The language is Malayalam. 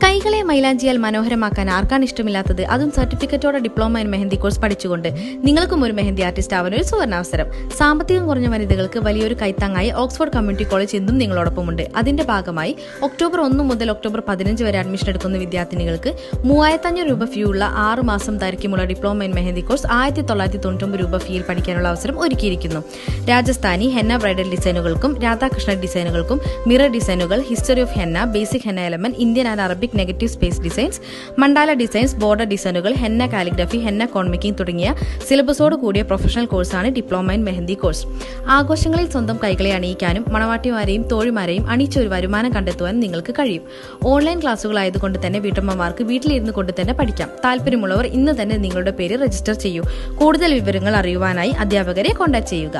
കൈകളെ മൈലാഞ്ചിയാൽ മനോഹരമാക്കാൻ ആർക്കാണ് ഇഷ്ടമില്ലാത്തത്? അതും സർട്ടിഫിക്കറ്റോടെ ഡിപ്ലോമ ഇൻ മെഹന്തി കോഴ്സ് പഠിച്ചുകൊണ്ട് നിങ്ങൾക്കും ഒരു മെഹന്തി ആർട്ടിസ്റ്റ് ആവാൻ ഒരു സുവർണാവസരം. സാമ്പത്തികം കുറഞ്ഞ വനിതകൾക്ക് വലിയൊരു കൈത്താങ്ങായി ഓക്സ്ഫോർഡ് കമ്മ്യൂണിറ്റി കോളേജ് എന്നും നിങ്ങളോടൊപ്പമുണ്ട്. അതിന്റെ ഭാഗമായി ഒക്ടോബർ 1 മുതൽ ഒക്ടോബർ 15 വരെ അഡ്മിഷൻ എടുക്കുന്ന വിദ്യാർത്ഥിനികൾക്ക് 3500 രൂപ ഫീ ഉള്ള 6 മാസം ദൈർഘ്യമുള്ള ഡിപ്ലോമ ഇൻ മെഹന്തി കോഴ്സ് 1999 രൂപ ഫീയിൽ പഠിക്കാനുള്ള അവസരം ഒരുക്കിയിരിക്കുന്നു. രാജസ്ഥാനി ഹെന്ന ബ്രൈഡൽ ഡിസൈനുകൾക്കും രാധാകൃഷ്ണ ഡിസൈനുകൾക്കും മിറർ ഡിസൈനുകൾ, history of henna, basic henna element, Indian and Arabic negative space designs, mandala designs, border ഡിസൈനുകൾ, henna calligraphy, henna cone making തുടങ്ങിയ സിലബസോട് കൂടിയ പ്രൊഫഷണൽ കോഴ്സാണ് ഡിപ്ലോമ ഇൻ മെഹന്തി കോഴ്സ്. ആഘോഷങ്ങളിൽ സ്വന്തം കൈകളെ അണിയിക്കാനും മണവാട്ടിമാരെയും തോഴിമാരെയും അണിയിച്ചൊരു വരുമാനം കണ്ടെത്തുവാനും നിങ്ങൾക്ക് കഴിയും. ഓൺലൈൻ ക്ലാസുകളായതുകൊണ്ട് തന്നെ വീട്ടമ്മമാർക്ക് വീട്ടിലിരുന്ന് കൊണ്ട് തന്നെ പഠിക്കാം. താല്പര്യമുള്ളവർ ഇന്ന് തന്നെ നിങ്ങളുടെ പേര് രജിസ്റ്റർ ചെയ്യൂ. കൂടുതൽ വിവരങ്ങൾ അറിയുവാനായി അധ്യാപകരെ കോൺടാക്ട് ചെയ്യുക.